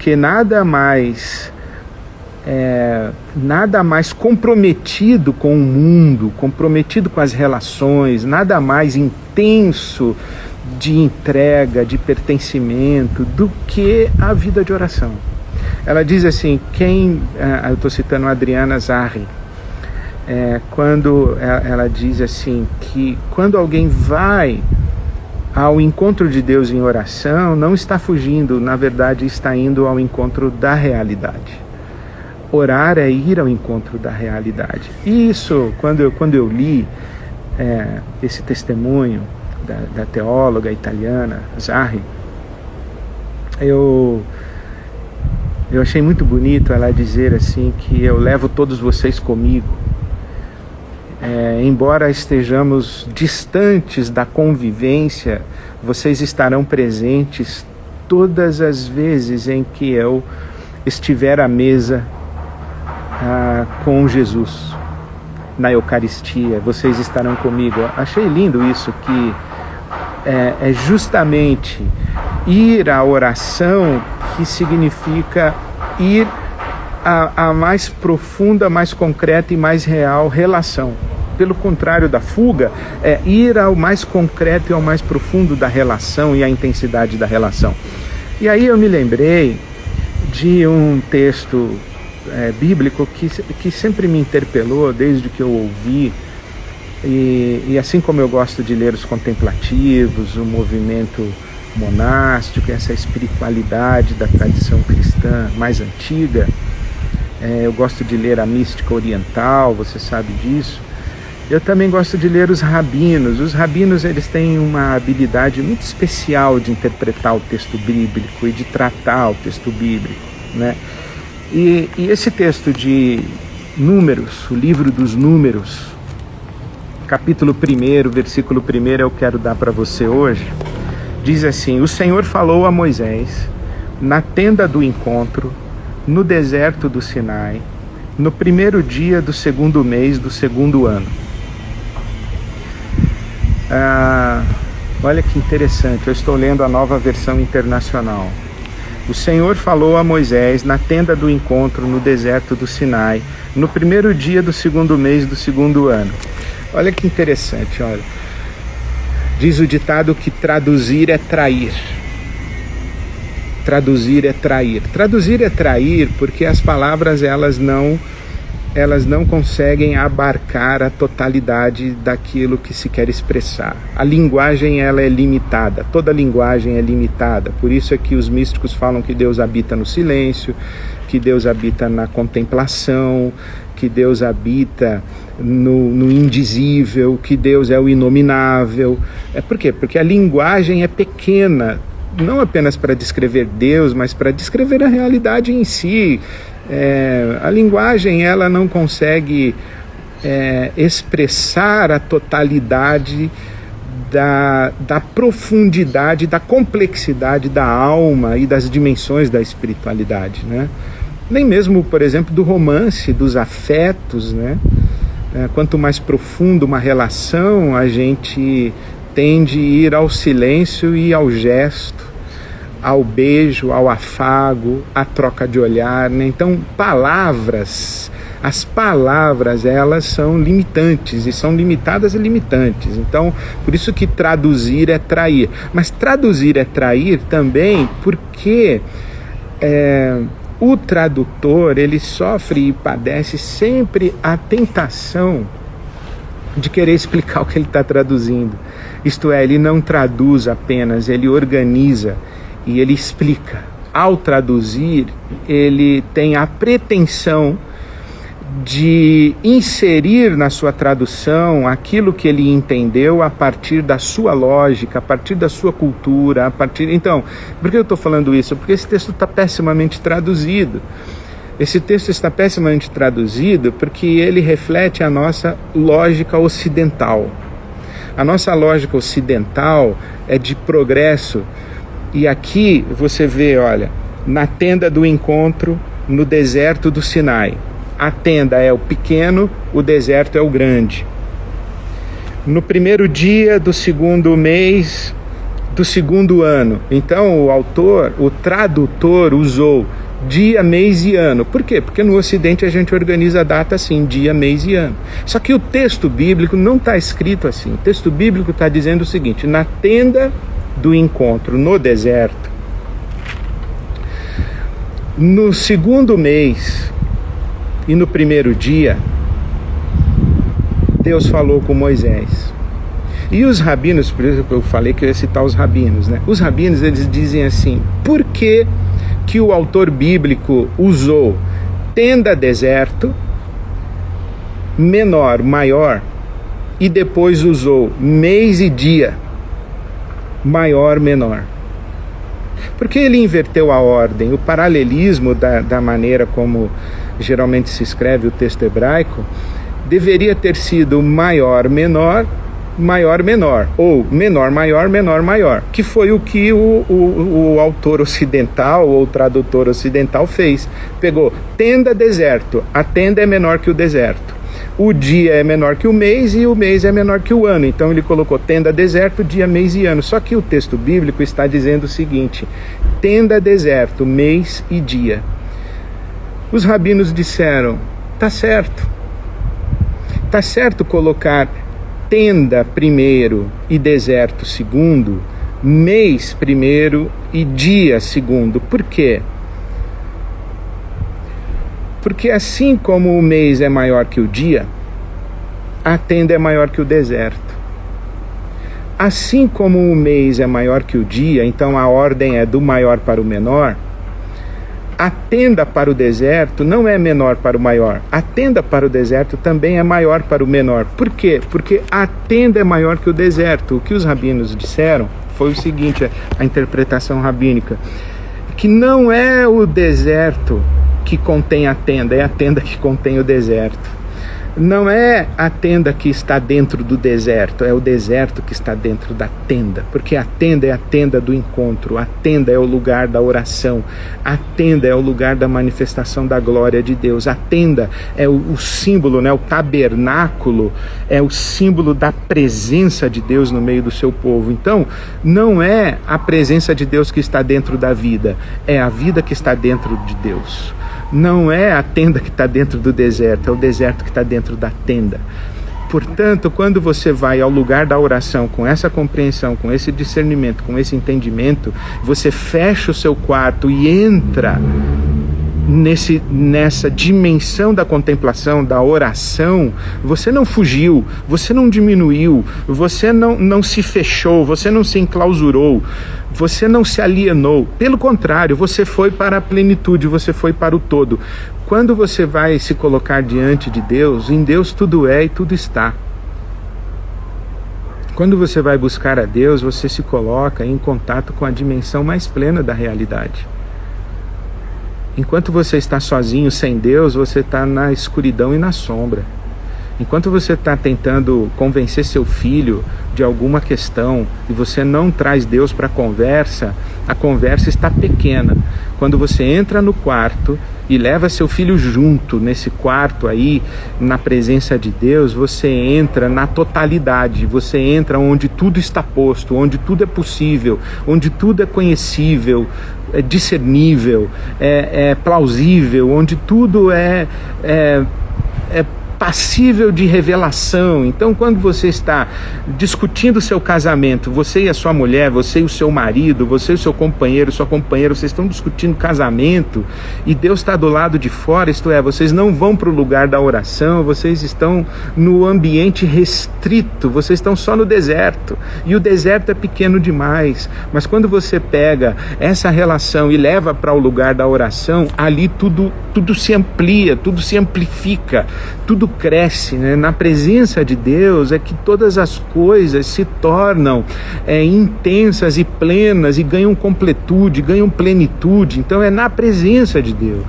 porque nada mais comprometido com o mundo, comprometido com as relações, nada mais intenso de entrega, de pertencimento do que a vida de oração. Ela diz assim, eu estou citando a Adriana Zahri, quando ela diz assim, que quando alguém vai ao encontro de Deus em oração, não está fugindo, na verdade está indo ao encontro da realidade. Orar é ir ao encontro da realidade. E isso, quando eu li esse testemunho da teóloga italiana Zahri, eu achei muito bonito ela dizer assim, que eu levo todos vocês comigo. Embora estejamos distantes da convivência, vocês estarão presentes todas as vezes em que eu estiver à mesa com Jesus, na Eucaristia, vocês estarão comigo. Achei lindo isso, que é justamente ir à oração que significa ir à mais profunda, mais concreta e mais real relação. Pelo contrário da fuga, é ir ao mais concreto e ao mais profundo da relação e à intensidade da relação. E aí eu me lembrei de um texto bíblico que sempre me interpelou desde que eu ouvi, e assim como eu gosto de ler os contemplativos, o movimento monástico, essa espiritualidade da tradição cristã mais antiga, eu gosto de ler a mística oriental, você sabe disso. Eu também gosto de ler os rabinos. Os rabinos, eles têm uma habilidade muito especial de interpretar o texto bíblico e de tratar o texto bíblico, né? E esse texto de Números, o livro dos Números, capítulo 1, versículo 1, eu quero dar para você hoje. Diz assim: o Senhor falou a Moisés na tenda do encontro, no deserto do Sinai, no primeiro dia do segundo mês do segundo ano. Olha que interessante, eu estou lendo a Nova Versão Internacional. O Senhor falou a Moisés na tenda do encontro no deserto do Sinai, no primeiro dia do segundo mês do segundo ano. Olha que interessante, olha. Diz o ditado que traduzir é trair. Traduzir é trair. Traduzir é trair porque as palavras elas não conseguem abarcar a totalidade daquilo que se quer expressar. A linguagem ela é limitada, toda linguagem é limitada. Por isso é que os místicos falam que Deus habita no silêncio, que Deus habita na contemplação, que Deus habita no indizível, que Deus é o inominável. Por quê? Porque a linguagem é pequena, não apenas para descrever Deus, mas para descrever a realidade em si. A linguagem ela não consegue expressar a totalidade da profundidade, da complexidade da alma e das dimensões da espiritualidade, né? Nem mesmo, por exemplo, do romance, dos afetos, né? Quanto mais profundo uma relação, a gente tende a ir ao silêncio e ao gesto, ao beijo, ao afago, à troca de olhar, né? Então, as palavras, elas são limitantes e são limitadas e limitantes. Então, por isso que traduzir é trair. Mas traduzir é trair também porque o tradutor, ele sofre e padece sempre a tentação de querer explicar o que ele está traduzindo. Isto é, ele não traduz apenas, ele organiza e ele explica. Ao traduzir, ele tem a pretensão de inserir na sua tradução aquilo que ele entendeu a partir da sua lógica, a partir da sua cultura, Então, por que eu estou falando isso? Porque esse texto está pessimamente traduzido. Esse texto está pessimamente traduzido porque ele reflete a nossa lógica ocidental. A nossa lógica ocidental é de progresso. E aqui você vê, olha, na tenda do encontro, no deserto do Sinai. A tenda é o pequeno, o deserto é o grande. No primeiro dia do segundo mês do segundo ano. Então o tradutor usou dia, mês e ano. Por quê? Porque no Ocidente a gente organiza a data assim, dia, mês e ano. Só que o texto bíblico não está escrito assim. O texto bíblico está dizendo o seguinte: na tenda do encontro no deserto, no segundo mês e no primeiro dia, Deus falou com Moisés. E os rabinos, por isso que eu falei que eu ia citar os rabinos, né? Os rabinos, eles dizem assim: por que o autor bíblico usou tenda, deserto, menor, maior, e depois usou mês e dia, maior, menor? Porque ele inverteu a ordem. O paralelismo da maneira como geralmente se escreve o texto hebraico deveria ter sido maior, menor, maior, menor, ou menor, maior, menor, maior, que foi o que o autor ocidental ou o tradutor ocidental fez. Pegou tenda, deserto, a tenda é menor que o deserto, o dia é menor que o mês e o mês é menor que o ano, então ele colocou tenda, deserto, dia, mês e ano. Só que o texto bíblico está dizendo o seguinte: tenda, deserto, mês e dia. Os rabinos disseram: tá certo colocar tenda primeiro e deserto segundo, mês primeiro e dia segundo. Por quê? Porque assim como o mês é maior que o dia, a tenda é maior que o deserto. Assim como o mês é maior que o dia, então a ordem é do maior para o menor, a tenda para o deserto não é menor para o maior. A tenda para o deserto também é maior para o menor. Por quê? Porque a tenda é maior que o deserto. O que os rabinos disseram foi o seguinte, a interpretação rabínica, que não é o deserto que contém a tenda, é a tenda que contém o deserto. Não é a tenda que está dentro do deserto, é o deserto que está dentro da tenda, porque a tenda é a tenda do encontro, a tenda é o lugar da oração, a tenda é o lugar da manifestação da glória de Deus, a tenda é o símbolo, né? O tabernáculo é o símbolo da presença de Deus no meio do seu povo. Então, não é a presença de Deus que está dentro da vida, é a vida que está dentro de Deus. Não é a tenda que está dentro do deserto, é o deserto que está dentro da tenda. Portanto, quando você vai ao lugar da oração com essa compreensão, com esse discernimento, com esse entendimento, você fecha o seu quarto e entra nessa dimensão da contemplação, da oração. Você não fugiu, você não diminuiu, você não se fechou, você não se enclausurou, você não se alienou. Pelo contrário, você foi para a plenitude, você foi para o todo. Quando você vai se colocar diante de Deus, em Deus tudo é e tudo está. Quando você vai buscar a Deus, você se coloca em contato com a dimensão mais plena da realidade. Enquanto você está sozinho, sem Deus, você está na escuridão e na sombra. Enquanto você está tentando convencer seu filho de alguma questão e você não traz Deus para a conversa está pequena. Quando você entra no quarto e leva seu filho junto nesse quarto aí, na presença de Deus, você entra na totalidade, você entra onde tudo está posto, onde tudo é possível, onde tudo é conhecível, é discernível, é plausível, onde tudo é passível de revelação. Então, quando você está discutindo o seu casamento, você e a sua mulher, você e o seu marido, você e o seu companheiro, sua companheira, vocês estão discutindo casamento e Deus está do lado de fora, isto é, vocês não vão para o lugar da oração, vocês estão no ambiente restrito, vocês estão só no deserto, e o deserto é pequeno demais. Mas quando você pega essa relação e leva para o lugar da oração, ali tudo se amplia, tudo se amplifica, tudo cresce, né? Na presença de Deus é que todas as coisas se tornam intensas e plenas e ganham completude, ganham plenitude. Então é na presença de Deus.